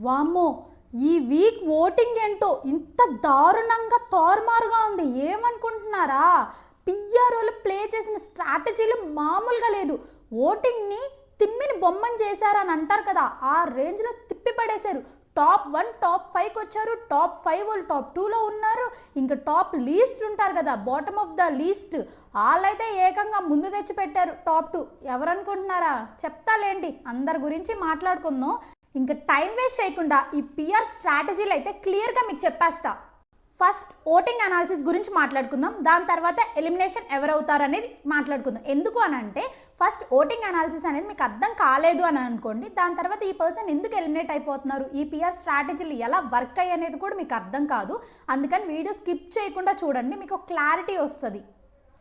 వామ్మో! ఈ week voting ఏంటో ఇంత దారుణంగా తారుమారుగా ఉంది. ఏమనుకుంటున్నారా? పిఆర్ఓలు ప్లే చేసిన స్ట్రాటజీలు మామూలుగా లేదు. ఓటింగ్ని తిమ్మిని బొమ్మని చేశారని అంటారు కదా, ఆ రేంజ్లో తిప్పి పడేశారు. టాప్ 1 టాప్ 5కి వచ్చారు. టాప్ 5 వాళ్ళు టాప్ 2లో ఉన్నారు. ఇంకా టాప్ లీస్ట్ ఉంటారు కదా, బాటమ్ ఆఫ్ ద లీస్ట్, వాళ్ళైతే ఏకంగా ముందు తెచ్చి పెట్టారు టాప్ 2. ఎవరనుకుంటున్నారా? చెప్తాలేండి, అందరి గురించి మాట్లాడుకుందాం. ఇంకా టైం వేస్ట్ చేయకుండా ఈ పిఆర్ స్ట్రాటజీలు అయితే క్లియర్గా మీకు చెప్పేస్తా. ఫస్ట్ ఓటింగ్ అనాలిసిస్ గురించి మాట్లాడుకుందాం. దాని తర్వాత ఎలిమినేషన్ ఎవరవుతారు అనేది మాట్లాడుకుందాం. ఎందుకు అని అంటే, ఫస్ట్ ఓటింగ్ అనాలిసిస్ అనేది మీకు అర్థం కాలేదు అని అనుకోండి, దాని తర్వాత ఈ పర్సన్ ఎందుకు ఎలిమినేట్ అయిపోతున్నారు, ఈ పిఆర్ స్ట్రాటజీలు ఎలా వర్క్ అయ్యి అనేది కూడా మీకు అర్థం కాదు. అందుకని వీడియో స్కిప్ చేయకుండా చూడండి, మీకు క్లారిటీ వస్తుంది.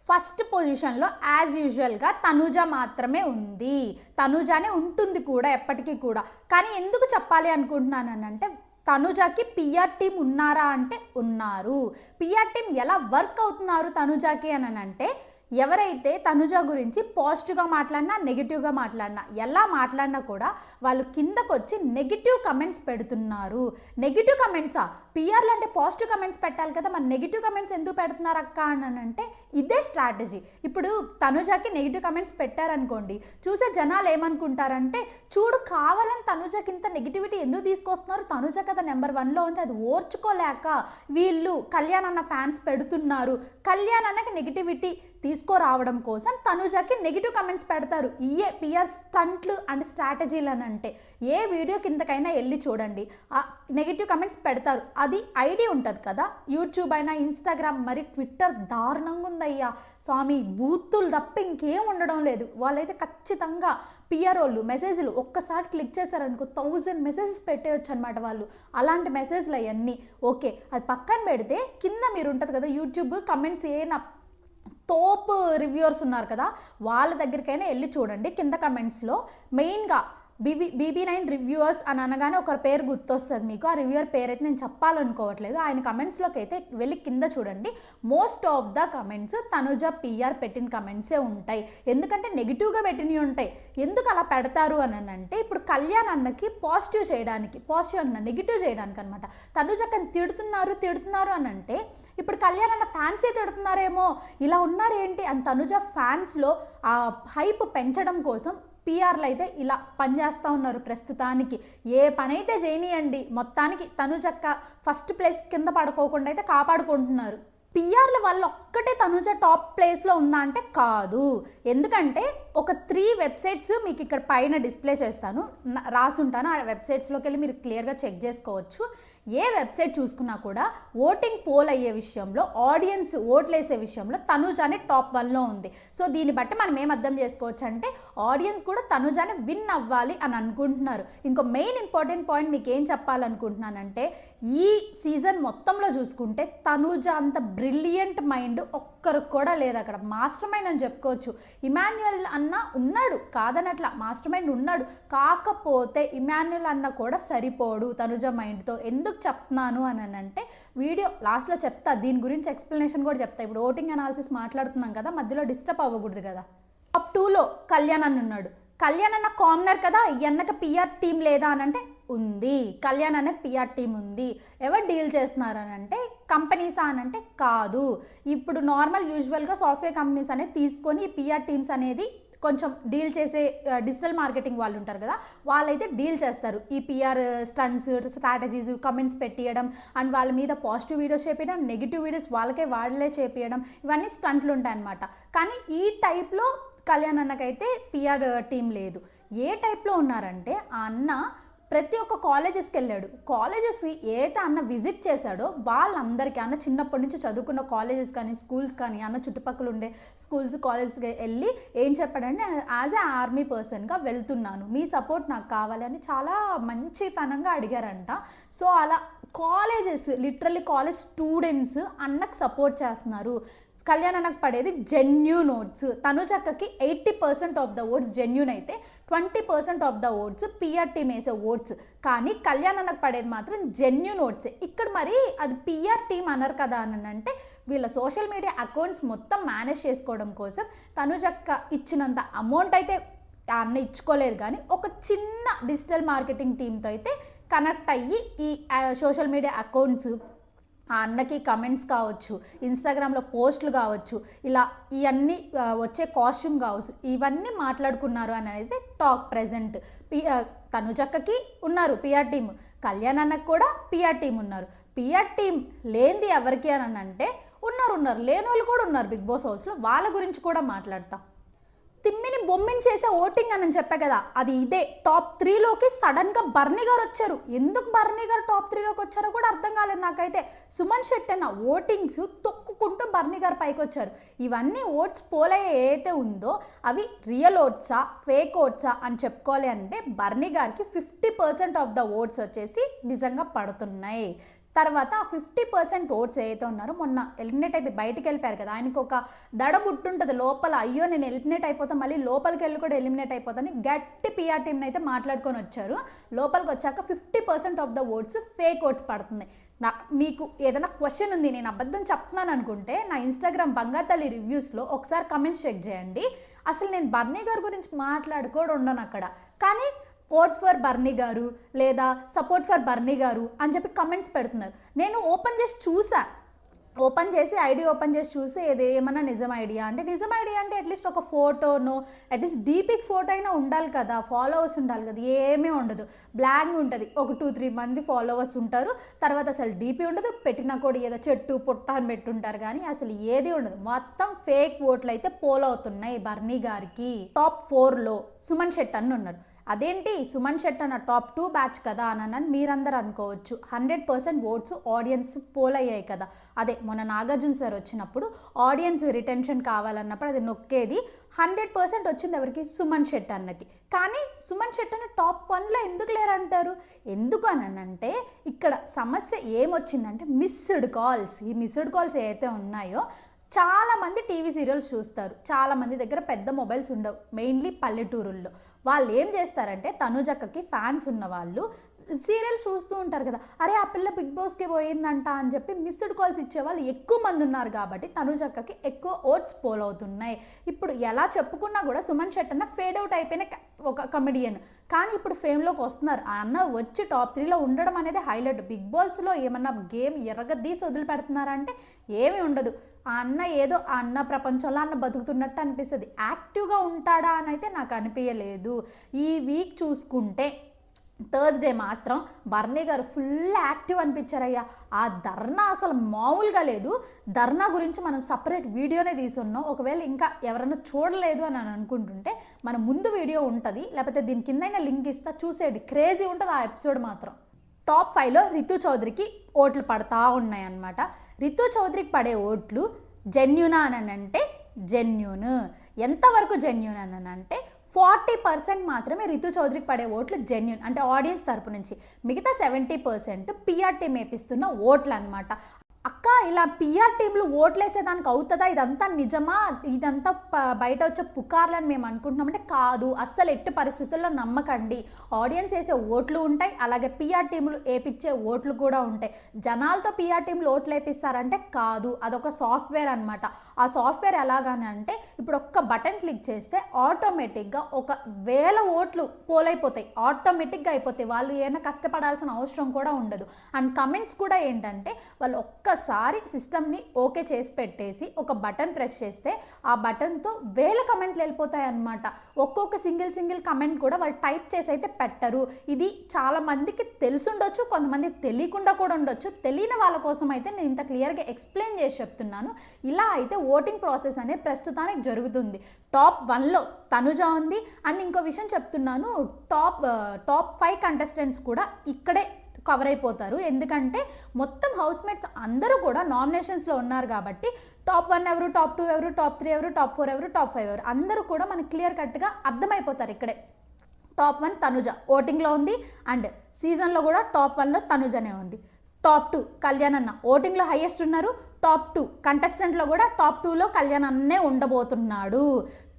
ఫస్ట్ పొజిషన్లో యాజ్ యూజువల్గా తనూజ మాత్రమే ఉంది. తనూజానే ఉంటుంది కూడా ఎప్పటికీ కూడా. కానీ ఎందుకు చెప్పాలి అనుకుంటున్నాను అంటే, తనూజాకి పిఆర్ టీం ఉన్నారా అంటే ఉన్నారు. పిఆర్ టీం ఎలా వర్క్ అవుతున్నారు తనూజాకి అని అంటే, ఎవరైతే తనూజ గురించి పాజిటివ్గా మాట్లాడినా నెగిటివ్గా మాట్లాడినా ఎలా మాట్లాడినా కూడా వాళ్ళు కిందకు వచ్చి నెగిటివ్ కమెంట్స్ పెడుతున్నారు. నెగిటివ్ కమెంట్సా? పిఆర్లు అంటే పాజిటివ్ కమెంట్స్ పెట్టాలి కదా, మరి నెగిటివ్ కమెంట్స్ ఎందుకు పెడుతున్నారు అక్క అని అంటే ఇదే స్ట్రాటజీ. ఇప్పుడు తనూజకి నెగిటివ్ కమెంట్స్ పెట్టారనుకోండి, చూసే జనాలు ఏమనుకుంటారంటే, చూడు కావాలని తనూజకి ఇంత నెగిటివిటీ ఎందుకు తీసుకొస్తున్నారు, తనూజ కదా నెంబర్ 1లో ఉంది, అది ఓర్చుకోలేక వీళ్ళు కళ్యాణ్ అన్న ఫ్యాన్స్ పెడుతున్నారు, కళ్యాణ్ అన్నకి నెగిటివిటీ తీసుకురావడం కోసం తనూజకి నెగిటివ్ కమెంట్స్ పెడతారు. ఇయే పిఆర్ స్టంట్లు అండ్ స్ట్రాటజీలు అని అంటే, ఏ వీడియో కిందకైనా వెళ్ళి చూడండి, ఆ నెగిటివ్ కమెంట్స్ పెడతారు. అది ఐడి ఉంటుంది కదా, యూట్యూబ్ అయినా ఇన్స్టాగ్రామ్, మరి ట్విట్టర్ దారుణంగా ఉందయ్యా స్వామి. బూతులు తప్ప ఇంకేం ఉండడం లేదు. వాళ్ళైతే ఖచ్చితంగా పిఆర్ వాళ్ళు మెసేజ్లు ఒక్కసారి క్లిక్ చేశారనుకో 1000 మెసేజెస్ పెట్టేయచ్చు అనమాట వాళ్ళు. అలాంటి మెసేజ్లు అవన్నీ ఓకే. అది పక్కన పెడితే కింద మీరు ఉంటుంది కదా యూట్యూబ్ కమెంట్స్, తోప్ రివ్యూవర్స్ ఉన్నారు కదా, వాళ్ళ దగ్గరికైనా వెళ్ళి చూడండి. కింద కమెంట్స్లో మెయిన్గా BB9 రివ్యూవర్స్ అని అనగానే ఒకరి పేరు గుర్తొస్తుంది మీకు. ఆ రివ్యూవర్ పేరు అయితే నేను చెప్పాలనుకోవట్లేదు. ఆయన కమెంట్స్లోకి అయితే వెళ్ళి కింద చూడండి. Most of the comments Tanuja PR పెట్టిన కమెంట్సే ఉంటాయి. ఎందుకంటే నెగిటివ్గా పెట్టినవి ఉంటాయి. ఎందుకు అలా పెడతారు అని అంటే, ఇప్పుడు కళ్యాణ్ అన్నకి పాజిటివ్ చేయడానికి, పాజిటివ్ అన్న నెగిటివ్ చేయడానికి అనమాట. తనుజకని తిడుతున్నారు అని అంటే, ఇప్పుడు కళ్యాణ్ అన్న ఫ్యాన్సే తిడుతున్నారేమో, ఇలా ఉన్నారేంటి అని తనుజ ఫ్యాన్స్లో ఆ హైప్ పెంచడం కోసం పిఆర్లు అయితే ఇలా పనిచేస్తూ ఉన్నారు ప్రస్తుతానికి. ఏ పని అయితే చేయనియండి, మొత్తానికి తనుజక్క ఫస్ట్ ప్లేస్ కింద పడుకోకుండా అయితే కాపాడుకుంటున్నారు. పిఆర్ల వల్ల ఒక్కటే తనుజ టాప్ ప్లేస్లో ఉందా అంటే కాదు. ఎందుకంటే ఒక 3 వెబ్సైట్స్ మీకు ఇక్కడ పైన డిస్ప్లే చేస్తాను, రాసుంటాను. ఆ వెబ్సైట్స్లోకి వెళ్ళి మీరు క్లియర్గా చెక్ చేసుకోవచ్చు. ఏ వెబ్సైట్ చూసుకున్నా కూడా ఓటింగ్ పోల్ అయ్యే విషయంలో, ఆడియన్స్ ఓట్లు వేసే విషయంలో తనుజానే టాప్ 1లో ఉంది. సో దీన్ని బట్టి మనం ఏం అర్థం చేసుకోవచ్చు అంటే, ఆడియన్స్ కూడా తనుజానే విన్ అవ్వాలి అని అనుకుంటున్నారు. ఇంకో మెయిన్ ఇంపార్టెంట్ పాయింట్ మీకు ఏం చెప్పాలనుకుంటున్నానంటే, ఈ సీజన్ మొత్తంలో చూసుకుంటే తనుజ అంత బ్రిలియంట్ మైండ్ ఒక్కరికి కూడా లేదు అక్కడ. మాస్టర్ మైండ్ అని చెప్పుకోవచ్చు. ఇమాన్యుయల్ అన్న ఉన్నాడు కాదనట్లా, మాస్టర్ మైండ్ ఉన్నాడు. కాకపోతే ఇమాన్యుయల్ అన్న కూడా సరిపోడు తనుజ మైండ్తో. ఎందుకు చెప్తున్నాను అని అంటే, వీడియో లాస్ట్లో చెప్తా, దీని గురించి ఎక్స్ప్లెనేషన్ కూడా చెప్తా. ఇప్పుడు ఓటింగ్ అనాలిసిస్ మాట్లాడుతున్నాం కదా, మధ్యలో డిస్టర్బ్ అవ్వకూడదు కదా. టాప్ 2లో కళ్యాణ్ అన్న ఉన్నాడు. కళ్యాణ్ అన్న కామనర్ కదా, ఎన్నక పిఆర్ టీం లేదా అని అంటే ఉంది. కళ్యాణ్ అన్నకి పిఆర్ టీం ఉంది. ఎవరు డీల్ చేస్తున్నారు అని అంటే, కంపెనీసా అని అంటే కాదు. ఇప్పుడు నార్మల్ యూజువల్గా సాఫ్ట్వేర్ కంపెనీస్ అనేది తీసుకొని ఈ పిఆర్ టీమ్స్ అనేది కొంచెం డీల్ చేసే డిజిటల్ మార్కెటింగ్ వాళ్ళు ఉంటారు కదా, వాళ్ళైతే డీల్ చేస్తారు. ఈ పిఆర్ స్టంట్స్, స్ట్రాటజీస్, కమెంట్స్ పెట్టియడం, అండ్ వాళ్ళ మీద పాజిటివ్ వీడియోస్ చేపించడం, నెగిటివ్ వీడియోస్ వాళ్ళే చేపించడం, ఇవన్నీ స్టంట్లు ఉంటాయి అన్నమాట. కానీ ఈ టైప్లో కళ్యాణ్ అన్నకైతే పిఆర్ టీం లేదు. ఏ టైప్లో ఉన్నారంటే, ఆ అన్న ప్రతి ఒక్క కాలేజెస్కి వెళ్ళాడు. కాలేజెస్కి ఏదైతే అన్న విజిట్ చేశాడో వాళ్ళందరికీ, అన్న చిన్నప్పటి నుంచి చదువుకున్న కాలేజెస్ కానీ స్కూల్స్ కానీ, అన్న చుట్టుపక్కల ఉండే స్కూల్స్ కాలేజెస్కి వెళ్ళి ఏం చెప్పాడంటే, యాజ్ ఏ ఆర్మీ పర్సన్గా వెళ్తున్నాను, మీ సపోర్ట్ నాకు కావాలి అని చాలా మంచితనంగా అడిగారంట. సో అలా కాలేజెస్, లిటరల్లీ కాలేజ్ స్టూడెంట్స్ అన్నకు సపోర్ట్ చేస్తున్నారు. కళ్యాణ్ అన్నకు పడేది జెన్యూన్ ఓట్స్. తనుజక్కకి 80% ఆఫ్ ద ఓట్స్ జెన్యూన్ అయితే 20% of the votes PR team వేసే ఓట్స్. కానీ కళ్యాణ్ అన్నకు పడేది మాత్రం జెన్యూన్ ఓట్సే. ఇక్కడ మరి అది పిఆర్ టీమ్ అన్నారు కదా అని అంటే, వీళ్ళ సోషల్ మీడియా అకౌంట్స్ మొత్తం మేనేజ్ చేసుకోవడం కోసం తనుజక్క ఇచ్చినంత అమౌంట్ అయితే అన్న ఇచ్చుకోలేదు. కానీ ఒక చిన్న డిజిటల్ మార్కెటింగ్ టీంతో అయితే కనెక్ట్ అయ్యి ఈ సోషల్ మీడియా అకౌంట్స్, ఆ అన్నకి కమెంట్స్ కావచ్చు, ఇన్స్టాగ్రామ్లో పోస్టులు కావచ్చు, ఇలా ఇవన్నీ వచ్చే కాస్ట్యూమ్ కావచ్చు, ఇవన్నీ మాట్లాడుకున్నారు అని అనేది టాక్ ప్రజెంట్. తనుజక్కకి ఉన్నారు పిఆర్ టీమ్, కళ్యాణ్ అన్నకు కూడా పిఆర్ టీం ఉన్నారు. పిఆర్ టీం లేనిది ఎవరికి అని అంటే ఉన్నారు లేని వాళ్ళు కూడా ఉన్నారు బిగ్ బాస్ హౌస్లో. వాళ్ళ గురించి కూడా మాట్లాడతా. తిమ్మిని బొమ్మిని చేసే ఓటింగ్ అని చెప్పా కదా, అది ఇదే. టాప్ 3లోకి సడన్గా బర్నీ గారు వచ్చారు. ఎందుకు బర్నీ గారు టాప్ 3లోకి వచ్చారో కూడా అర్థం కాలేదు నాకైతే. సుమన్ శెట్టి అన్న ఓటింగ్స్ తొక్కుకుంటూ బర్నీ గారు పైకి వచ్చారు. ఇవన్నీ ఓట్స్ పోలయ్యే ఏదైతే ఉందో అవి రియల్ ఓట్సా ఫేక్ ఓట్సా అని చెప్పుకోవాలి అంటే బర్నీ గారికి 50% ఆఫ్ ద ఓట్స్ వచ్చేసి నిజంగా పడుతున్నాయి. తర్వాత 50% ఓట్స్ ఏదైతే ఉన్నారో మొన్న ఎలిమినేట్ అయిపోయి బయటికి వెళ్ళిపోయారు కదా, ఆయనకు ఒక దడ బుట్టుంటుంది లోపల, అయ్యో నేను ఎలిమినేట్ అయిపోతాను, మళ్ళీ లోపలికి వెళ్ళి కూడా ఎలిమినేట్ అయిపోతాను, గట్టి పిఆర్ టీంని అయితే మాట్లాడుకొని వచ్చారు. లోపలికి వచ్చాక 50% of the votes fake votes పడుతుంది. మీకు ఏదైనా క్వశ్చన్ ఉంది, నేను అబద్ధం చెప్తున్నాను అనుకుంటే నా ఇన్స్టాగ్రామ్ బంగాతల్లి రివ్యూస్లో ఒకసారి కమెంట్స్ చెక్ చేయండి. అసలు నేను బర్నీ గారి గురించి మాట్లాడుకోవడం ఉండను అక్కడ, కానీ ఓట్ ఫర్ బర్నీ గారు లేదా సపోర్ట్ ఫర్ బర్నీ గారు అని చెప్పి కమెంట్స్ పెడుతున్నారు. నేను ఓపెన్ చేసి ఐడి ఓపెన్ చేసి చూసి ఇది ఏమన్నా నిజం ఐడియా అంటే అట్లీస్ట్ ఒక ఫోటోనో అట్లీస్ట్ డీపిక్ ఫోటో అయినా ఉండాలి కదా, ఫాలోవర్స్ ఉండాలి కదా, ఏమీ ఉండదు, బ్లాంక్ ఉంటుంది. ఒక 2-3 మంది ఫాలోవర్స్ ఉంటారు, తర్వాత అసలు డీపీ ఉండదు, పెట్టినా కూడా ఏదో చెట్టు పుట్ట అని పెట్టుంటారు, కానీ అసలు ఏది ఉండదు. మొత్తం ఫేక్ ఓట్లు అయితే పోల్ అవుతున్నాయి బర్నీ గారికి. టాప్ 4లో సుమన్ శెట్టి అన్న ఉన్నారు. అదేంటి సుమన్ శెట్టి అన్న టాప్ 2 బ్యాచ్ కదా అని మీరందరూ అనుకోవచ్చు. 100% ఓట్స్ ఆడియన్స్ పోల్ అయ్యాయి కదా. అదే మొన్న నాగార్జున సార్ వచ్చినప్పుడు ఆడియన్స్ రిటెన్షన్ కావాలన్నప్పుడు అది నొక్కేది 100% వచ్చింది ఎవరికి? సుమన్ శెట్టి అన్నకి. కానీ సుమన్ శెట్టి అన్న టాప్ 1లో ఎందుకు లేరంటారు? ఎందుకు అంటే ఇక్కడ సమస్య ఏమొచ్చిందంటే మిస్డ్ కాల్స్. ఈ మిస్డ్ కాల్స్ ఏవైతే ఉన్నాయో చాలామంది టీవీ సీరియల్స్ చూస్తారు, చాలామంది దగ్గర పెద్ద మొబైల్స్ ఉండవు, మెయిన్లీ పల్లెటూరుల్లో. వాళ్ళు ఏం చేస్తారంటే తనుజక్కకి ఫ్యాన్స్ ఉన్న వాళ్ళు సీరియల్స్ చూస్తూ ఉంటారు కదా, అరే ఆ పిల్ల బిగ్ బాస్కి పోయిందంట అని చెప్పి మిస్డ్ కాల్స్ ఇచ్చేవాళ్ళు ఎక్కువ మంది ఉన్నారు కాబట్టి తనుజక్కకి ఎక్కువ ఓట్స్ పోల్ అవుతున్నాయి. ఇప్పుడు ఎలా చెప్పుకున్నా కూడా సుమన్ శెట్టి అన్న ఫేడ్ అవుట్ అయిపోయిన ఒక కమెడియన్, కానీ ఇప్పుడు ఫేమ్లోకి వస్తున్నారు. ఆ అన్న వచ్చి టాప్ 3లో ఉండడం అనేది హైలైట్. బిగ్ బాస్లో ఏమన్నా గేమ్ ఎరగదీసి వదిలిపెడుతున్నారంటే ఏమీ ఉండదు. ఆ అన్న ఏదో ఆ అన్న ప్రపంచంలో అన్న బతుకుతున్నట్టు అనిపిస్తుంది. యాక్టివ్గా ఉంటాడా అని అయితే నాకు అనిపించలేదు. ఈ వీక్ చూసుకుంటే థర్స్డే మాత్రం బర్నీ గారు ఫుల్ యాక్టివ్ అనిపించారయ్యా. ఆ ధర్నా అసలు మామూలుగా లేదు. ధర్నా గురించి మనం సపరేట్ వీడియోనే తీసున్నాం. ఒకవేళ ఇంకా ఎవరైనా చూడలేదు అని అనుకుంటుంటే మన ముందు వీడియో ఉంటుంది, లేకపోతే దీని కిందైనా లింక్ ఇస్తా, చూసేయండి. క్రేజీ ఉంటుంది ఆ ఎపిసోడ్ మాత్రం. టాప్ 5లో రితు చౌదరికి ఓట్లు పడతా ఉన్నాయన్నమాట. రితు చౌదరికి పడే ఓట్లు జెన్యూనా అని అంటే జెన్యూన్. ఎంతవరకు జెన్యూన్ అని అంటే 40% మాత్రమే రితు చౌదరికి పడే ఓట్లు జెన్యూన్, అంటే ఆడియన్స్ తరపు నుంచి. మిగతా 70% పిఆర్ టీం వేపిస్తున్న ఓట్లు అనమాట. అక్క ఇలా పిఆర్ టీంలు ఓట్లేసేదానికి అవుతుందా? ఇదంతా నిజమా? ఇదంతా బయట వచ్చే పుకార్లని మేము అనుకుంటున్నామంటే కాదు. అస్సలు ఎట్టి పరిస్థితుల్లో నమ్మకండి. ఆడియన్స్ వేసే ఓట్లు ఉంటాయి, అలాగే పిఆర్ టీంలు వేపించే ఓట్లు కూడా ఉంటాయి. జనాలతో పిఆర్ టీంలు ఓట్లు వేపిస్తారంటే కాదు, అదొక సాఫ్ట్వేర్ అనమాట. ఆ సాఫ్ట్వేర్ ఎలాగని అంటే ఇప్పుడు ఒక్క బటన్ క్లిక్ చేస్తే ఆటోమేటిక్గా 1000 ఓట్లు పోలైపోతాయి, ఆటోమేటిక్గా అయిపోతాయి. వాళ్ళు ఏమైనా కష్టపడాల్సిన అవసరం కూడా ఉండదు. అండ్ కమెంట్స్ కూడా ఏంటంటే వాళ్ళు ఒక్కసారి సిస్టమ్ని ఓకే చేసి పెట్టేసి ఒక బటన్ ప్రెస్ చేస్తే ఆ బటన్తో 1000 కమెంట్లు వెళ్ళిపోతాయి అన్నమాట. ఒక్కొక్క సింగిల్ కమెంట్ కూడా వాళ్ళు టైప్ చేసి అయితే పెట్టరు. ఇది చాలా మందికి తెలుసుండొచ్చు, కొంతమంది తెలియకుండా కూడా ఉండొచ్చు. తెలియని వాళ్ళ కోసం అయితే నేను ఇంత క్లియర్గా ఎక్స్ప్లెయిన్ చేసి చెప్తున్నాను. ఇలా అయితే ఓటింగ్ ప్రాసెస్ అనేది ప్రస్తుతానికి జరుగుతుంది. టాప్ 1లో తనుజ ఉంది. అండ్ ఇంకో విషయం చెప్తున్నాను, టాప్ 5 కంటెస్టెంట్స్ కూడా ఇక్కడే కవర్ అయిపోతారు. ఎందుకంటే మొత్తం హౌస్మేట్స్ అందరూ కూడా నామినేషన్స్లో ఉన్నారు కాబట్టి టాప్ 1 ఎవరు, టాప్ 2 ఎవరు, టాప్ 3 ఎవరు, టాప్ 4 ఎవరు, టాప్ 5 ఎవరు అందరూ కూడా మనకి క్లియర్ కట్గా అర్థమైపోతారు ఇక్కడే. టాప్ 1 తనుజ ఓటింగ్లో ఉంది, అండ్ సీజన్లో కూడా టాప్ 1లో తనుజనే ఉంది. టాప్ 2 కళ్యాణ్ అన్న ఓటింగ్లో హైయెస్ట్ ఉన్నారు. టాప్ 2 కంటెస్టెంట్లో కూడా టాప్ 2లో కళ్యాణ్ అన్నే ఉండబోతున్నాడు.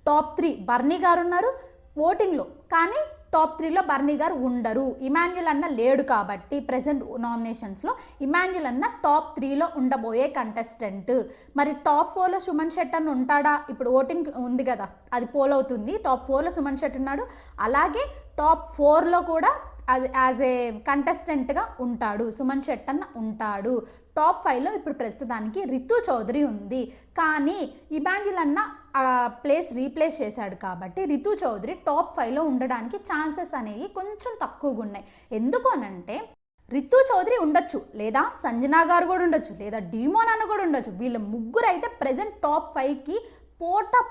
టాప్ 3 బర్నీ గారు ఉన్నారు ఓటింగ్లో, కానీ టాప్ 3లో బర్నీ గారు ఉండరు. ఇమాన్యుల్ అన్న లేడు కాబట్టి ప్రెసెంట్ నామినేషన్స్లో ఇమాన్యుల్ అన్న టాప్ 3లో ఉండబోయే కంటెస్టెంట్. మరి టాప్ 4లో సుమన్ శెట్టి అన్న ఉంటాడా? ఇప్పుడు ఓటింగ్ ఉంది కదా, అది పోల్ అవుతుంది. టాప్ 4లో సుమన్ శెట్టి ఉన్నాడు. అలాగే టాప్ 4లో కూడా అది యాజ్ ఏ కంటెస్టెంట్గా ఉంటాడు, సుమన్ శెట్టన్న ఉంటాడు. టాప్ 5లో ఇప్పుడు ప్రస్తుతానికి రితు చౌదరి ఉంది. కానీ ఇమాన్యుల్ అన్న ప్లేస్ రీప్లేస్ చేశాడు కాబట్టి రితు చౌదరి టాప్ 5లో ఉండడానికి ఛాన్సెస్ అనేవి కొంచెం తక్కువగా ఉన్నాయి. ఎందుకు అనంటే రితు చౌదరి ఉండొచ్చు, లేదా సంజనా గారు కూడా ఉండొచ్చు, లేదా డీమోన్ అన్న కూడా ఉండొచ్చు. వీళ్ళ ముగ్గురు అయితే ప్రెజెంట్ టాప్ 5కి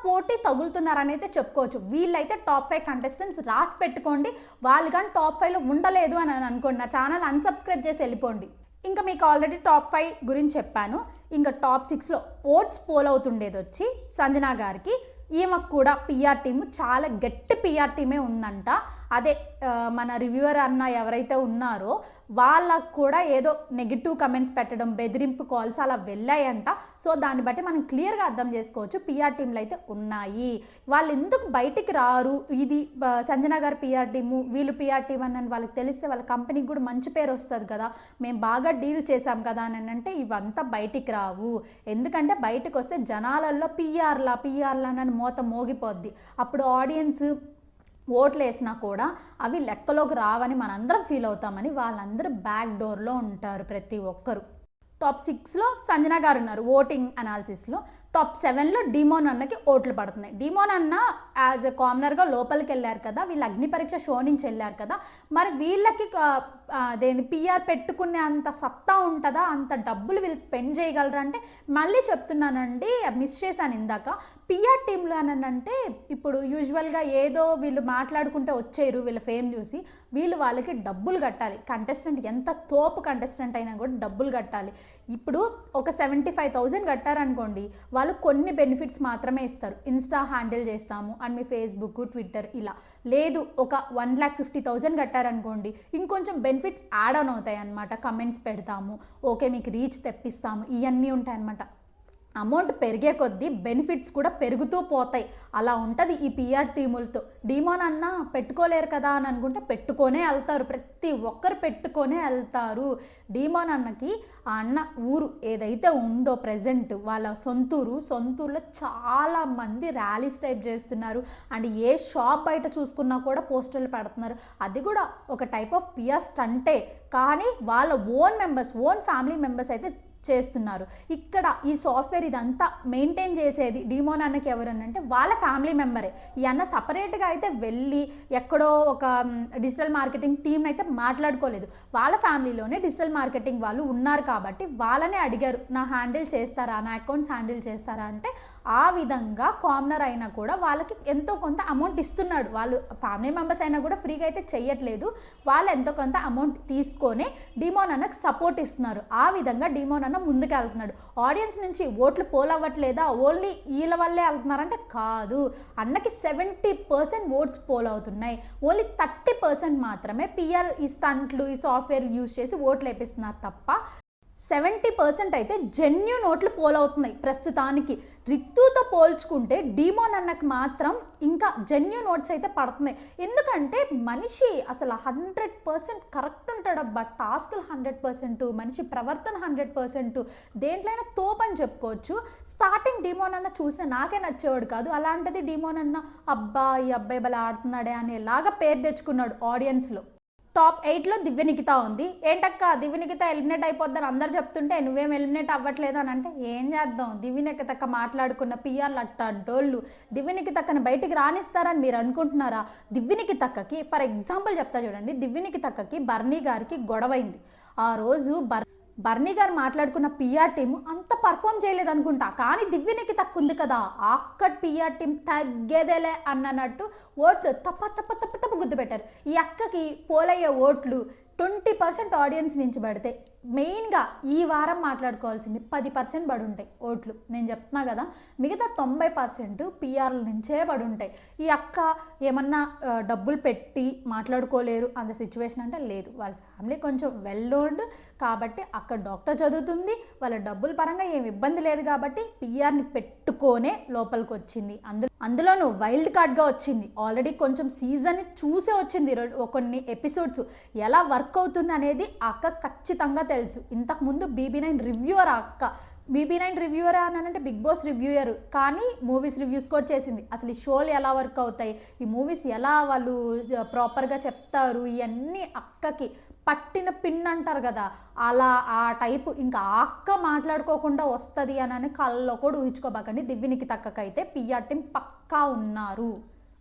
పోటీ తగులుతున్నారని అయితే చెప్పుకోవచ్చు. వీళ్ళైతే టాప్ 5 కంటెస్టెంట్స్ రాసి పెట్టుకోండి. వాళ్ళు కానీ టాప్ 5లో ఉండలేదు అని అనుకోండి, నా ఛానల్ అన్సబ్స్క్రైబ్ చేసి వెళ్ళిపోండి. ఇంకా మీకు ఆల్రెడీ టాప్ 5 గురించి చెప్పాను. ఇంకా టాప్ 6లో ఓట్స్ పోల్ అవుతుండేది వచ్చి సంజనా గారికి. ఈమెకు కూడా పిఆర్ టీము చాలా గట్టి పిఆర్ టీమే ఉందంట. అదే మన రివ్యూవర్ అన్న ఎవరైతే ఉన్నారో వాళ్ళకు కూడా ఏదో నెగిటివ్ కమెంట్స్ పెట్టడం, బెదిరింపు కాల్స్ అలా వెళ్ళాయంట. సో దాన్ని బట్టి మనం క్లియర్గా అర్థం చేసుకోవచ్చు పిఆర్ టీంలు అయితే ఉన్నాయి. వాళ్ళు ఎందుకు బయటికి రారు, ఇది సంజనా గారు పిఆర్ టీము, వీళ్ళు పిఆర్ టీం అని వాళ్ళకి తెలిస్తే వాళ్ళ కంపెనీకి కూడా మంచి పేరు వస్తుంది కదా, మేము బాగా డీల్ చేసాం కదా అని అంటే ఇవంతా బయటికి రావు. ఎందుకంటే బయటకు వస్తే జనాలలో పిఆర్లా అని మోత మోగిపోద్ది. అప్పుడు ఆడియన్స్ ఓట్లు వేసినా కూడా అవి లెక్కలోకి రావని మనందరం ఫీల్ అవుతామని వాళ్ళందరూ బ్యాక్ డోర్లో ఉంటారు ప్రతి ఒక్కరు. టాప్ 6లో సంజనా గారు ఉన్నారు ఓటింగ్ అనాలిసిస్లో. టాప్ 7లో డీమోన్ అన్నకి ఓట్లు పడుతున్నాయి. డీమోన్ అన్న యాజ్ ఎ కామనర్గా లోపలికి వెళ్ళారు కదా, వీళ్ళు అగ్ని పరీక్ష షో నుంచి వెళ్ళారు కదా, మరి వీళ్ళకి అదేంటి పిఆర్ పెట్టుకునే అంత సత్తా ఉంటుందా, అంత డబ్బులు వీళ్ళు స్పెండ్ చేయగలరా అంటే మళ్ళీ చెప్తున్నానండి, మిస్ చేశాను ఇందాక. పిఆర్ టీంలో అంటే ఇప్పుడు యూజువల్గా ఏదో వీళ్ళు మాట్లాడుకుంటే వచ్చేరు వీళ్ళ ఫేమ్ చూసి, వీళ్ళు వాళ్ళకి డబ్బులు కట్టాలి. కంటెస్టెంట్ ఎంత తోపు కంటెస్టెంట్ అయినా కూడా డబ్బులు కట్టాలి. ఇప్పుడు ఒక 75,000 కట్టారనుకోండి, వాళ్ళు కొన్ని బెనిఫిట్స్ మాత్రమే ఇస్తారు. ఇన్స్టా హ్యాండిల్ చేస్తాము అండ్ మీ ఫేస్బుక్, ట్విట్టర్ ఇలా. లేదు ఒక 1,50,000 కట్టారనుకోండి, ఇంకొంచెం బెనిఫిట్స్ యాడ్ ఆన్ అవుతాయి అన్నమాట. కమెంట్స్ పెడతాము, ఓకే మీకు రీచ్ తెప్పిస్తాము, ఇవన్నీ ఉంటాయి అన్నమాట. అమౌంట్ పెరిగే కొద్దీ బెనిఫిట్స్ కూడా పెరుగుతూ పోతాయి. అలా ఉంటుంది ఈ పిఆర్ టీములతో. డీమోన్ అన్న పెట్టుకోలేరు కదా అని అనుకుంటే పెట్టుకొనే వెళ్తారు, ప్రతి ఒక్కరు పెట్టుకొనే వెళ్తారు. డీమోన్ అన్నకి ఆ అన్న ఊరు ఏదైతే ఉందో ప్రజెంట్ వాళ్ళ సొంతూరులో చాలామంది ర్యాలీస్ టైప్ చేస్తున్నారు. అండ్ ఏ షాప్ బయట చూసుకున్నా కూడా పోస్టర్లు పెడుతున్నారు. అది కూడా ఒక టైప్ ఆఫ్ పిఆర్ స్టంటే, కానీ వాళ్ళ ఓన్ ఫ్యామిలీ మెంబర్స్ అయితే చేస్తున్నారు. ఇక్కడ ఈ సాఫ్ట్వేర్ ఇదంతా మెయింటైన్ చేసేది డీమోన్ అన్నకి ఎవరనంటే వాళ్ళ ఫ్యామిలీ మెంబరే. ఈ అన్న సపరేట్గా అయితే వెళ్ళి ఎక్కడో ఒక డిజిటల్ మార్కెటింగ్ టీం అయితే మాట్లాడుకోలేదు. వాళ్ళ ఫ్యామిలీలోనే డిజిటల్ మార్కెటింగ్ వాళ్ళు ఉన్నారు కాబట్టి వాళ్ళనే అడిగారు, నా హ్యాండిల్ చేస్తారా, నా అకౌంట్స్ హ్యాండిల్ చేస్తారా అంటే ఆ విధంగా కామనర్ అయినా కూడా వాళ్ళకి ఎంతో కొంత అమౌంట్ ఇస్తున్నాడు. వాళ్ళు ఫ్యామిలీ మెంబర్స్ అయినా కూడా ఫ్రీగా అయితే చెయ్యట్లేదు, వాళ్ళు ఎంతో కొంత అమౌంట్ తీసుకొని డీమోన్ అన్నకు సపోర్ట్ ఇస్తున్నారు. ఆ విధంగా డీమోన్ అన్న ముందుకు వెళ్తున్నాడు. ఆడియన్స్ నుంచి ఓట్లు పోల్ అవ్వట్లేదా, ఓన్లీ వీళ్ళ వల్లే వెళ్తున్నారంటే కాదు. అన్నకి 70% ఓట్స్ పోల్ అవుతున్నాయి. ఓన్లీ 30% మాత్రమే పిఆర్ ఈ స్టంట్లు ఈ సాఫ్ట్వేర్ యూజ్ చేసి ఓట్లు వేపిస్తున్నారు తప్ప 70% అయితే జెన్యూన్ ఓట్లు పోల్ అవుతున్నాయి ప్రస్తుతానికి. రితుతో పోల్చుకుంటే డీమోన్ అన్నకు మాత్రం ఇంకా జెన్యూన్ ఓట్స్ అయితే పడుతున్నాయి. ఎందుకంటే మనిషి అసలు 100% కరెక్ట్ ఉంటాడబ్బా, టాస్క్లు 100%, మనిషి ప్రవర్తన 100%, దేంట్లైనా తోపని చెప్పుకోవచ్చు. స్టార్టింగ్ డీమోన్ అన్న చూస్తే నాకే నచ్చేవాడు కాదు, అలాంటిది డీమోన్ అన్న అబ్బా ఈ అబ్బాయి బలా ఆడుతున్నాడే అనేలాగా పేరు తెచ్చుకున్నాడు ఆడియన్స్లో. టాప్ 8లో దివ్యనిఖిత ఉంది. ఏంటక్క దివ్యనిఖిత ఎలిమినేట్ అయిపోద్దని అందరు చెప్తుంటే నువ్వేం ఎలిమినేట్ అవ్వట్లేదు అని అంటే ఏం చేద్దాం, దివ్యనిఖితక్క మాట్లాడుకున్న పిఆర్లు అట్టోళ్ళు దివ్యనిఖితక్కని బయటికి రానిస్తారని మీరు అనుకుంటున్నారా? దివ్యనిఖితక్కకి ఫర్ ఎగ్జాంపుల్ చెప్తా చూడండి, దివ్యనిఖితక్కకి బర్నీ గారికి గొడవైంది. ఆ రోజు బర్నీ గారు మాట్లాడుకున్న పిఆర్ టీము అంత పర్ఫామ్ చేయలేదు అనుకుంటా, కానీ దివ్యనికి తక్కుంది కదా, అక్కడ పిఆర్ టీం తగ్గేదేలే అన్నట్టు ఓట్లు తప్ప గుర్తు పెట్టారు. ఈ అక్కకి పోలయ్యే ఓట్లు 20% ఆడియన్స్ నుంచి పడితే మెయిన్గా ఈ వారం మాట్లాడుకోవాల్సింది 10% పడి ఉంటాయి ఓట్లు. నేను చెప్తున్నా కదా, మిగతా 90% పిఆర్ల నుంచే పడి ఉంటాయి. ఈ అక్క ఏమన్నా డబ్బులు పెట్టి మాట్లాడుకోలేరు అంత సిచ్యువేషన్ అంటే లేదు. వాళ్ళ ఫ్యామిలీ కొంచెం వెల్ నోన్డ్ కాబట్టి అక్కడ డాక్టర్ చదువుతుంది, వాళ్ళ డబ్బుల పరంగా ఏం ఇబ్బంది లేదు కాబట్టి పిఆర్ని పెట్టుకోనే లోపలికి వచ్చింది. అందులోనూ వైల్డ్ కార్డ్గా వచ్చింది. ఆల్రెడీ కొంచెం సీజన్ చూసే వచ్చింది, కొన్ని ఎపిసోడ్స్ ఎలా వర్క్ అవుతుంది అనేది ఆ అక్క ఖచ్చితంగా తెలుసు. ఇంతకుముందు BB9 రివ్యూవర్ అక్క బీబీ9 రివ్యూవర్ అని అంటే బిగ్ బాస్ రివ్యూయర్, కానీ మూవీస్ రివ్యూస్ కూడా చేసింది. అసలు ఈ షోలు ఎలా వర్క్ అవుతాయి, ఈ మూవీస్ ఎలా వాళ్ళు ప్రాపర్గా చెప్తారు, ఇవన్నీ అక్కకి పట్టిన పిన్ అంటారు కదా, అలా ఆ టైపు. ఇంకా ఆ అక్క మాట్లాడుకోకుండా వస్తుంది అని కళ్ళలో కూడా ఊహించుకోబాకండి. దివ్యనికి తక్కకైతే పిఆర్ టీం పక్కా ఉన్నారు.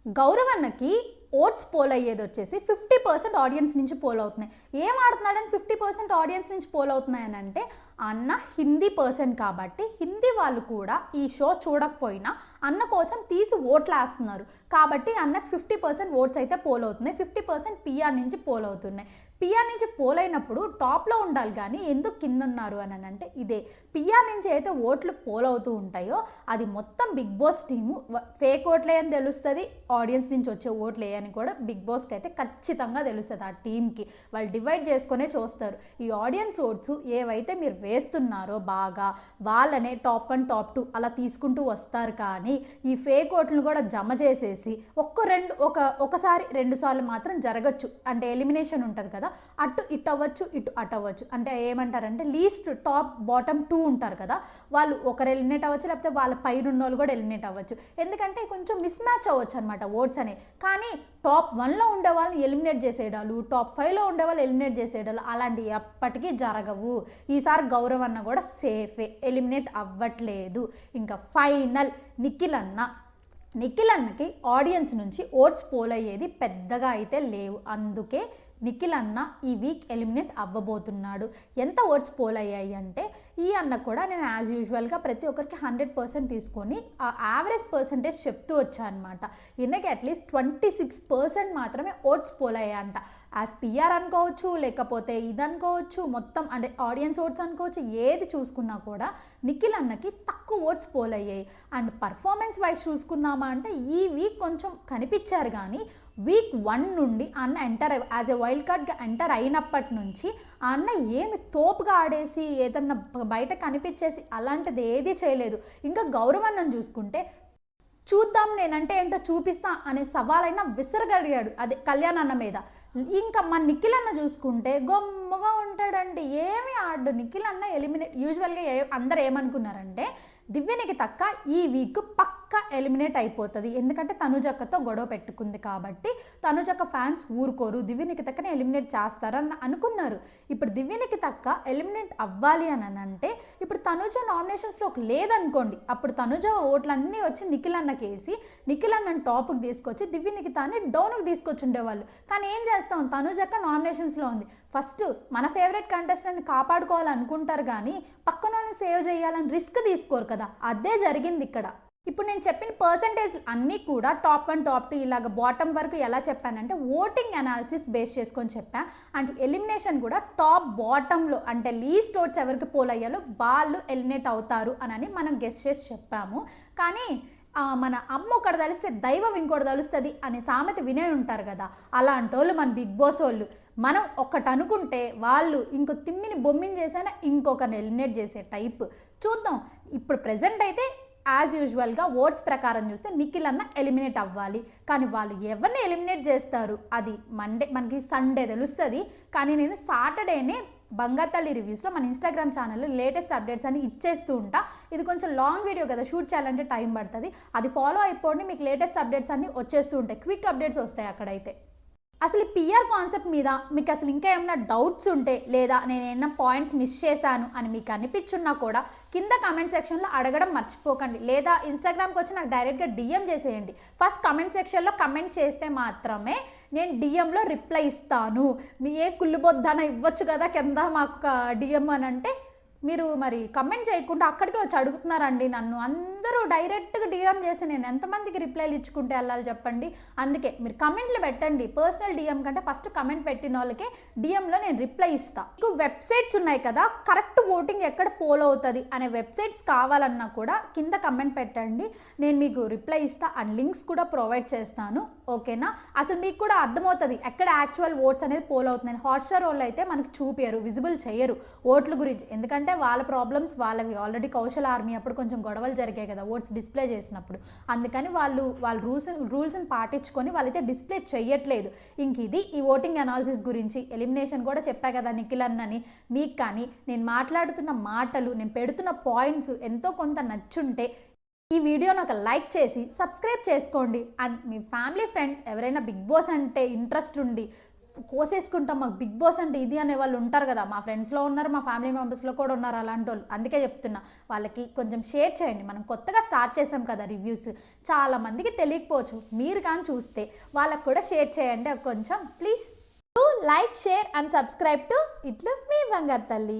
గౌరవన్నకి ఓట్స్ పోల్ అయ్యేది వచ్చేసి 50% ఆడియన్స్ నుంచి పోల్ అవుతున్నాయి. ఏం ఆడుతున్నాడని 50% ఆడియన్స్ నుంచి పోల్ అవుతున్నాయని అంటే, అన్న హిందీ పర్సన్ కాబట్టి హిందీ వాళ్ళు కూడా ఈ షో చూడకపోయినా అన్న కోసం తీసి ఓట్లు వేస్తున్నారు కాబట్టి అన్నకు 50% ఓట్స్ అయితే పోల్ అవుతున్నాయి, 50% పిఆర్ నుంచి పోల్ అవుతున్నాయి. పిఆర్ నుంచి పోల్ అయినప్పుడు టాప్లో ఉండాలి కానీ ఎందుకు కింద ఉన్నారు అని అంటే ఇదే. పిఆర్ నుంచి అయితే ఓట్లు పోల్ అవుతూ ఉంటాయో అది మొత్తం బిగ్ బాస్ టీము ఫేక్ ఓట్లే అని తెలుస్తుంది, ఆడియన్స్ నుంచి వచ్చే ఓట్లే అని కూడా బిగ్ బాస్కి అయితే ఖచ్చితంగా తెలుస్తుంది. ఆ టీంకి వాళ్ళు డివైడ్ చేసుకునే చూస్తారు. ఈ ఆడియన్స్ ఓట్స్ ఏవైతే మీరు వేస్తున్నారో బాగా వాళ్ళనే టాప్ 1 టాప్ 2 అలా తీసుకుంటూ వస్తారు. కానీ ఈ ఫేక్ ఓట్లను కూడా జమ చేసేసి ఒకసారి 2 సార్లు మాత్రం జరగచ్చు. అంటే ఎలిమినేషన్ ఉంటుంది కదా, అటు ఇటు అవ్వచ్చు, ఇటు అటు అవ్వచ్చు. అంటే ఏమంటారంటే లీస్ట్ టాప్ బాటమ్ 2 ఉంటారు కదా, వాళ్ళు ఒకరు ఎలిమినేట్ అవ్వచ్చు, లేకపోతే వాళ్ళ పైన ఉన్న వాళ్ళు కూడా ఎలిమినేట్ అవ్వచ్చు. ఎందుకంటే కొంచెం మిస్ మ్యాచ్ అవ్వచ్చు అనమాట ఓట్స్ అనేవి. కానీ టాప్ 1లో ఉండే వాళ్ళని ఎలిమినేట్ చేసేయడాలు, టాప్ 5లో ఉండే వాళ్ళు ఎలిమినేట్ చేసేయడాలు అలాంటివి ఎప్పటికీ జరగవు. ఈసారి గౌరవ్ అన్న కూడా సేఫే, ఎలిమినేట్ అవ్వట్లేదు. ఇంకా ఫైనల్ నిఖిల్ అన్నకి ఆడియన్స్ నుంచి ఓట్స్ పోల్ అయ్యేది పెద్దగా అయితే లేవు. అందుకే నిఖిల్ అన్న ఈ వీక్ ఎలిమినేట్ అవ్వబోతున్నాడు. ఎంత ఓట్స్ పోల్ అయ్యాయి అంటే, ఈ అన్న కూడా నేను యాజ్ యూజువల్గా ప్రతి ఒక్కరికి 100% తీసుకొని ఆ యావరేజ్ పర్సంటేజ్ చెప్తూ వచ్చా అనమాట. ఈయనకి అట్లీస్ట్ 26% మాత్రమే ఓట్స్ పోల్ అయ్యాయంట. యాజ్ పిఆర్ అనుకోవచ్చు, లేకపోతే ఇది అనుకోవచ్చు, మొత్తం అంటే ఆడియన్స్ ఓట్స్ అనుకోవచ్చు, ఏది చూసుకున్నా కూడా నిఖిల్ అన్నకి తక్కువ ఓట్స్ పోల్ అయ్యాయి. అండ్ పర్ఫార్మెన్స్ వైజ్ చూసుకుందామా అంటే ఈ వీక్ కొంచెం కనిపించారు. కానీ వీక్ 1 నుండి అన్న ఎంటర్ యాజ్ ఎ వైల్డ్ కార్డ్గా ఎంటర్ అయినప్పటి నుంచి ఆ అన్న ఏమి తోపుగా ఆడేసి ఏదన్నా బయట కనిపించేసి అలాంటిది ఏదీ చేయలేదు. ఇంకా గౌరవన్నను చూసుకుంటే చూద్దాం నేనంటే ఏంటో చూపిస్తా అనే సవాలైనా విసరగలిగాడు, అదే కళ్యాణ్ అన్న మీద. ఇంకా మన నిఖిల్ అన్న చూసుకుంటే గొమ్మగా ఉంటాడండి, ఏమి ఆడు. నిఖిల్ అన్న ఎలిమినేట్ యూజువల్గా అందరు ఏమనుకున్నారంటే దివ్యనికి తక్క ఈ వీక్ పక్కా ఎలిమినేట్ అయిపోతుంది, ఎందుకంటే తనుజక్కతో గొడవ పెట్టుకుంది కాబట్టి తనుజక్క ఫ్యాన్స్ ఊరుకోరు, దివ్యనికి తక్కనే ఎలిమినేట్ చేస్తారని అనుకున్నారు. ఇప్పుడు దివ్యనికి తక్క ఎలిమినేట్ అవ్వాలి అని అంటే ఇప్పుడు తనుజ నామినేషన్స్లోకి లేదనుకోండి, అప్పుడు తనుజ ఓట్లన్నీ వచ్చి నిఖిల్ అన్నకి వేసి నిఖిల్ అన్నని టాప్కి తీసుకొచ్చి దివ్యనికి తానే డౌన్కి తీసుకొచ్చి ఉండేవాళ్ళు. కానీ ఏం చేస్తాం, తనుజక్క నామినేషన్స్లో ఉంది. ఫస్ట్ మన ఫేవరెట్ కంటెస్టెంట్ని కాపాడుకోవాలనుకుంటారు కానీ పక్కన సేవ్ చేయాలని రిస్క్ తీసుకోరు కదా, అదే జరిగింది ఇక్కడ. ఇప్పుడు నేను చెప్పిన పర్సంటేజ్ అన్నీ కూడా టాప్ 1 టాప్ 2 ఇలాగ బాటమ్ వరకు ఎలా చెప్పానంటే ఓటింగ్ అనాలిసిస్ బేస్ చేసుకొని చెప్పాను. అండ్ ఎలిమినేషన్ కూడా టాప్ బాటంలో అంటే లీస్ట్ ఓట్స్ ఎవరికి పోల్ అయ్యాలో వాళ్ళు ఎలిమినేట్ అవుతారు అని మనం గెస్ చేసి చెప్పాము. కానీ మన అమ్మ ఒకటి తలిస్తే దైవం ఇంకోటి తలుస్తుంది అనే సామెత వినే ఉంటారు కదా, అలాంటి వాళ్ళు మన బిగ్ బాస్ వాళ్ళు. మనం ఒకటి అనుకుంటే వాళ్ళు ఇంకో తిమ్మిని బొమ్మిని చేసైనా ఇంకొకరిని ఎలిమినేట్ చేసే టైప్. చూద్దాం. ఇప్పుడు ప్రెజెంట్ అయితే యాజ్ యూజువల్గా ఓట్స్ ప్రకారం చూస్తే నిఖిల్ అన్న ఎలిమినేట్ అవ్వాలి. కానీ వాళ్ళు ఎవరిని ఎలిమినేట్ చేస్తారు అది మనకి సండే తెలుస్తుంది. కానీ నేను సాటర్డేనే బంగాతల్లి రివ్యూస్లో మన ఇన్స్టాగ్రామ్ ఛానల్లో లేటెస్ట్ అప్డేట్స్ అని ఇచ్చేస్తూ ఉంటా. ఇది కొంచెం లాంగ్ వీడియో కదా, షూట్ చేయాలంటే టైం పడుతుంది. అది ఫాలో అయిపోండి, మీకు లేటెస్ట్ అప్డేట్స్ అన్నీ వచ్చేస్తూ ఉంటాయి, క్విక్ అప్డేట్స్ వస్తాయి అక్కడైతే. అసలు పిఆర్ కాన్సెప్ట్ మీద మీకు అసలు ఇంకా ఏమైనా డౌట్స్ ఉంటే లేదా నేను ఏమైనా పాయింట్స్ మిస్ చేశాను అని మీకు అనిపించున్నా కూడా కింద కమెంట్ సెక్షన్లో అడగడం మర్చిపోకండి. లేదా ఇన్స్టాగ్రామ్కి వచ్చి నాకు డైరెక్ట్గా డిఎం చేసేయండి. ఫస్ట్ కమెంట్ సెక్షన్లో కమెంట్ చేస్తే మాత్రమే నేను డిఎంలో రిప్లై ఇస్తాను. మీ ఏ కుళ్ళుబొద్దన ఇవ్వచ్చు కదా కింద మాకు డిఎం అని అంటే మీరు మరి కమెంట్ చేయకుండా అక్కడికే వచ్చి అడుగుతున్నారండి నన్ను. అందరూ డైరెక్ట్గా డిఎం చేసి నేను ఎంతమందికి రిప్లైలు ఇచ్చుకుంటే వెళ్ళాలి చెప్పండి. అందుకే మీరు కమెంట్లు పెట్టండి. పర్సనల్ డిఎం కంటే ఫస్ట్ కమెంట్ పెట్టిన వాళ్ళకే డిఎంలో నేను రిప్లై ఇస్తాను. మీకు వెబ్సైట్స్ ఉన్నాయి కదా, కరెక్ట్ ఓటింగ్ ఎక్కడ పోల్ అవుతుంది అనే వెబ్సైట్స్ కావాలన్నా కూడా కింద కమెంట్ పెట్టండి, నేను మీకు రిప్లై ఇస్తా. అండ్ లింక్స్ కూడా ప్రొవైడ్ చేస్తాను, ఓకేనా? అసలు మీకు కూడా అర్థమవుతుంది ఎక్కడ యాక్చువల్ ఓట్స్ అనేది పోల్ అవుతుంది. హాట్స్టార్ వాళ్ళు అయితే మనకు చూపించరు, విజిబుల్ చేయరు ఓట్ల గురించి, ఎందుకంటే వాళ్ళ ప్రాబ్లమ్స్ వాళ్ళవి. ఆల్రెడీ కౌశల్ ఆర్మీ అప్పుడు కొంచెం గొడవలు జరిగాయి కదా కదా ఓట్స్ డిస్ప్లే చేసినప్పుడు. అందుకని వాళ్ళ రూల్స్ని పాటించుకొని వాళ్ళైతే డిస్ప్లే చెయ్యట్లేదు. ఇంక ఇది ఈ ఓటింగ్ అనాలిసిస్ గురించి. ఎలిమినేషన్ కూడా చెప్పా కదా నిఖిల్ అన్నని. మీకు కానీ నేను మాట్లాడుతున్న మాటలు, నేను పెడుతున్న పాయింట్స్ ఎంతో కొంత నచ్చుంటే ఈ వీడియోని ఒక లైక్ చేసి సబ్స్క్రైబ్ చేసుకోండి. అండ్ మీ ఫ్యామిలీ ఫ్రెండ్స్ ఎవరైనా బిగ్ బాస్ అంటే ఇంట్రెస్ట్ ఉండి కోసేసుకుంటాం మాకు బిగ్ బాస్ అంటే ఇది అనే వాళ్ళు ఉంటారు కదా, మా ఫ్రెండ్స్లో ఉన్నారు, మా ఫ్యామిలీ మెంబర్స్లో కూడా ఉన్నారు అలాంటి వాళ్ళు. అందుకే చెప్తున్నా, వాళ్ళకి కొంచెం షేర్ చేయండి. మనం కొత్తగా స్టార్ట్ చేసాం కదా రివ్యూస్, చాలామందికి తెలియకపోవచ్చు. మీరు కానీ చూస్తే వాళ్ళకి కూడా షేర్ చేయండి కొంచెం please. Like, share and subscribe to ఇట్లు మీ బంగారు తల్లి.